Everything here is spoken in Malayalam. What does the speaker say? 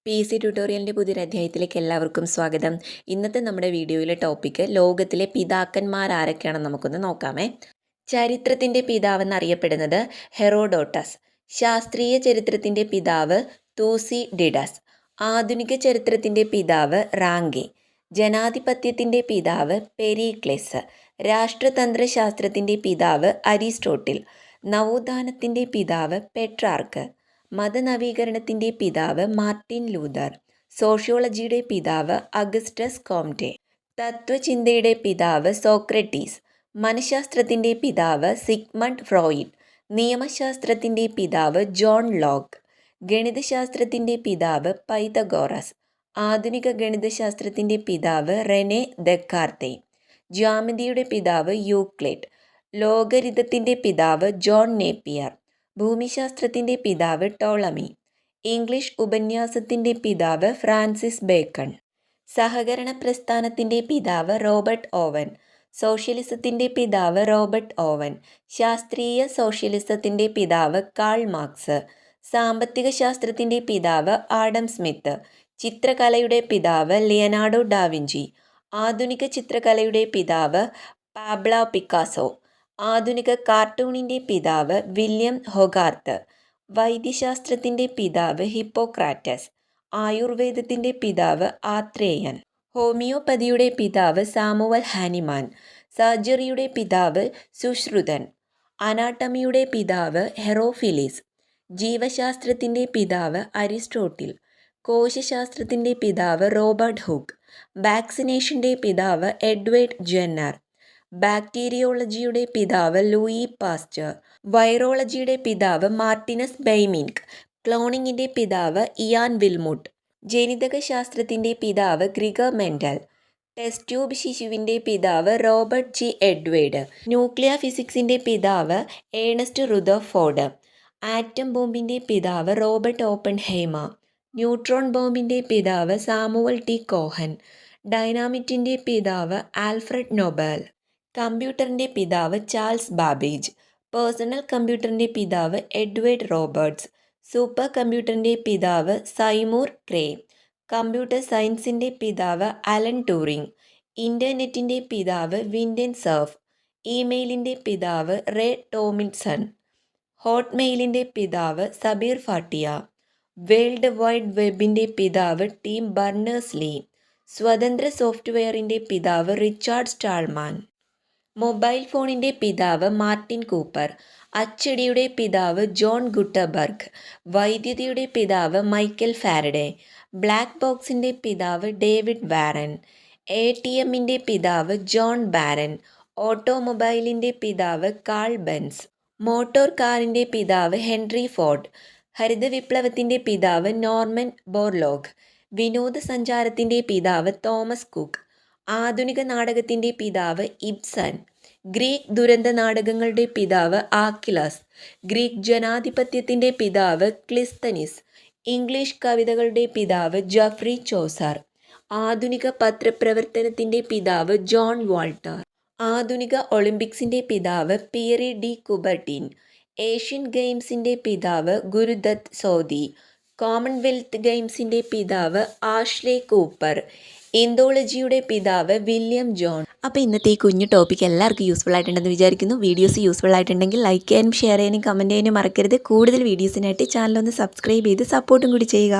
PC ട്യൂട്ടോറിയലിൻ്റെ പുതിയൊരു അധ്യായത്തിലേക്ക് എല്ലാവർക്കും സ്വാഗതം. ഇന്നത്തെ നമ്മുടെ വീഡിയോയിലെ ടോപ്പിക്ക് ലോകത്തിലെ പിതാക്കന്മാരാരൊക്കെയാണെന്ന് നമുക്കൊന്ന് നോക്കാമേ. ചരിത്രത്തിൻ്റെ പിതാവെന്നറിയപ്പെടുന്നത് ഹെറോഡോട്ടസ്. ശാസ്ത്രീയ ചരിത്രത്തിൻ്റെ പിതാവ് തൂസിഡിഡസ്. ആധുനിക ചരിത്രത്തിൻ്റെ പിതാവ് റാങ്കെ. ജനാധിപത്യത്തിൻ്റെ പിതാവ് പെരിക്ലേസ്. രാഷ്ട്രതന്ത്രശാസ്ത്രത്തിൻ്റെ പിതാവ് അരിസ്റ്റോട്ടിൽ. നവോത്ഥാനത്തിൻ്റെ പിതാവ് പെട്രാർക്ക്. മതനവീകരണത്തിൻ്റെ പിതാവ് മാർട്ടിൻ ലൂതർ. സോഷ്യോളജിയുടെ പിതാവ് അഗസ്റ്റസ് കോംറ്റെ. തത്വചിന്തയുടെ പിതാവ് സോക്രട്ടീസ്. മനഃശാസ്ത്രത്തിൻ്റെ പിതാവ് സിഗ്മണ്ട് ഫ്രോയിഡ്. നിയമശാസ്ത്രത്തിൻ്റെ പിതാവ് ജോൺ ലോക്ക്. ഗണിതശാസ്ത്രത്തിൻ്റെ പിതാവ് പൈതഗോറസ്. ആധുനിക ഗണിതശാസ്ത്രത്തിൻ്റെ പിതാവ് റെനെ ദെക്കാർത്തെ. ജ്യാമിതിയുടെ പിതാവ് യൂക്ലിഡ്. ലോഗരിതത്തിൻ്റെ പിതാവ് ജോൺ നേപ്പിയർ. ഭൂമിശാസ്ത്രത്തിൻ്റെ പിതാവ് ടോളമി. ഇംഗ്ലീഷ് ഉപന്യാസത്തിൻ്റെ പിതാവ് ഫ്രാൻസിസ് ബേക്കൺ. സഹകരണ പ്രസ്ഥാനത്തിൻ്റെ പിതാവ് റോബർട്ട് ഓവൻ. സോഷ്യലിസത്തിൻ്റെ പിതാവ് റോബർട്ട് ഓവൻ. ശാസ്ത്രീയ സോഷ്യലിസത്തിൻ്റെ പിതാവ് കാൾ മാർക്സ്. സാമ്പത്തിക ശാസ്ത്രത്തിൻ്റെ പിതാവ് ആഡം സ്മിത്ത്. ചിത്രകലയുടെ പിതാവ് ലിയനാർഡോ ഡാവിഞ്ചി. ആധുനിക ചിത്രകലയുടെ പിതാവ് പാബ്ലോ പിക്കാസോ. ആധുനിക കാർട്ടൂണിൻ്റെ പിതാവ് വില്യം ഹൊഗാർത്ത്. വൈദ്യശാസ്ത്രത്തിൻ്റെ പിതാവ് ഹിപ്പോക്രാറ്റസ്. ആയുർവേദത്തിൻ്റെ പിതാവ് ആത്രേയൻ. ഹോമിയോപ്പതിയുടെ പിതാവ് സാമുവൽ ഹാനിമാൻ. സർജറിയുടെ പിതാവ് സുശ്രുതൻ. അനാട്ടമിയുടെ പിതാവ് ഹെറോഫിലിസ്. ജീവശാസ്ത്രത്തിൻ്റെ പിതാവ് അരിസ്റ്റോട്ടിൽ. കോശശാസ്ത്രത്തിൻ്റെ പിതാവ് റോബർട്ട് ഹുക്ക്. വാക്സിനേഷൻ്റെ പിതാവ് എഡ്വേർഡ് ജെന്നർ. ബാക്ടീരിയോളജിയുടെ പിതാവ് ലൂയി പാസ്റ്റർ. വൈറോളജിയുടെ പിതാവ് മാർട്ടിനസ് ബെയ്മിൻക്. ക്ലോണിങ്ങിൻ്റെ പിതാവ് ഇയാൻ വിൽമുട്ട്. ജനിതകശാസ്ത്രത്തിൻ്റെ പിതാവ് ഗ്രിഗർ മെൻഡൽ. ടെസ്റ്റ് ട്യൂബ് ശിശുവിൻ്റെ പിതാവ് റോബർട്ട് ജി എഡ്വേർഡ്. ന്യൂക്ലിയർ ഫിസിക്സിൻ്റെ പിതാവ് ഏണസ്റ്റ് റുദർഫോർഡ്. ആറ്റം ബോംബിൻ്റെ പിതാവ് റോബർട്ട് ഓപ്പൺഹൈമർ. ന്യൂട്രോൺ ബോംബിൻ്റെ പിതാവ് സാമുവൽ ടി കോഹൻ. ഡൈനാമിറ്റിൻ്റെ പിതാവ് ആൽഫ്രഡ് നൊബേൽ. കമ്പ്യൂട്ടറിൻ്റെ പിതാവ് ചാൾസ് ബാബേജ്. പേഴ്സണൽ കമ്പ്യൂട്ടറിൻ്റെ പിതാവ് എഡ്വേർഡ് റോബർട്ട്സ്. സൂപ്പർ കമ്പ്യൂട്ടറിൻ്റെ പിതാവ് സൈമൂർ ക്രേ. കമ്പ്യൂട്ടർ സയൻസിൻ്റെ പിതാവ് അലൻ ട്യൂറിംഗ്. ഇൻ്റർനെറ്റിൻ്റെ പിതാവ് വിൻഡൻ സർഫ്. ഇമെയിലിൻ്റെ പിതാവ് റേ ടോമിൻസൺ. ഹോട്ട്മെയിലിൻ്റെ പിതാവ് സബീർ ഫാട്ടിയ. വേൾഡ് വൈഡ് വെബിൻ്റെ പിതാവ് ടിം ബർണേഴ്സ്-ലീ. സ്വതന്ത്ര സോഫ്റ്റ്വെയറിൻ്റെ പിതാവ് റിച്ചാർഡ് സ്റ്റാൾമാൻ. മൊബൈൽ ഫോണിൻ്റെ പിതാവ് മാർട്ടിൻ കൂപ്പർ. അച്ചടിയുടെ പിതാവ് ജോൺ ഗുട്ടബർഗ്. വൈദ്യുതിയുടെ പിതാവ് മൈക്കൽ ഫാരഡെ. ബ്ലാക്ക് ബോക്സിൻ്റെ പിതാവ് ഡേവിഡ് വാരൻ. ATMൻ്റെ പിതാവ് ജോൺ ബാരൻ. ഓട്ടോമൊബൈലിൻ്റെ പിതാവ് കാൾ ബെൻസ്. മോട്ടോർ കാറിൻ്റെ പിതാവ് ഹെൻറി ഫോർഡ്. ഹരിത വിപ്ലവത്തിൻ്റെ പിതാവ് നോർമൻ ബോർലോഗ്. വിനോദസഞ്ചാരത്തിൻ്റെ പിതാവ് തോമസ് കുക്ക്. ആധുനിക നാടകത്തിൻ്റെ പിതാവ് ഇബ്സൺ. ഗ്രീക്ക് ദുരന്ത നാടകങ്ങളുടെ പിതാവ് ആക്കിലസ്. ഗ്രീക്ക് ജനാധിപത്യത്തിൻ്റെ പിതാവ് ക്ലിസ്തനിസ്. ഇംഗ്ലീഷ് കവിതകളുടെ പിതാവ് ജഫ്രി ചോസർ. ആധുനിക പത്രപ്രവർത്തനത്തിൻ്റെ പിതാവ് ജോൺ വാൾട്ടർ. ആധുനിക ഒളിമ്പിക്സിൻ്റെ പിതാവ് പിയറി ഡി കുബർട്ടീൻ. ഏഷ്യൻ ഗെയിംസിൻ്റെ പിതാവ് ഗുരുദത്ത് സോദി. കോമൺവെൽത്ത് ഗെയിംസിൻ്റെ പിതാവ് ആഷ്ലെ കൂപ്പർ. ഇന്തോളജിയുടെ പിതാവ് വില്യം ജോൺ. അപ്പോൾ ഇന്നത്തെ ഈ കുഞ്ഞു ടോപ്പിക്ക് എല്ലാവർക്കും യൂസ്ഫുൾ ആയിട്ടുണ്ടെന്ന് വിചാരിക്കുന്നു. വീഡിയോസ് യൂസ്ഫുൾ ആയിട്ടുണ്ടെങ്കിൽ ലൈക്ക് ചെയ്യാനും ഷെയർ ചെയ്യാനും കമൻറ്റ് ചെയ്യാനും മറക്കരുത്. കൂടുതൽ വീഡിയോസിനായിട്ട് ചാനലൊന്ന് സബ്സ്ക്രൈബ് ചെയ്ത് സപ്പോർട്ടും കൂടി ചെയ്യുക.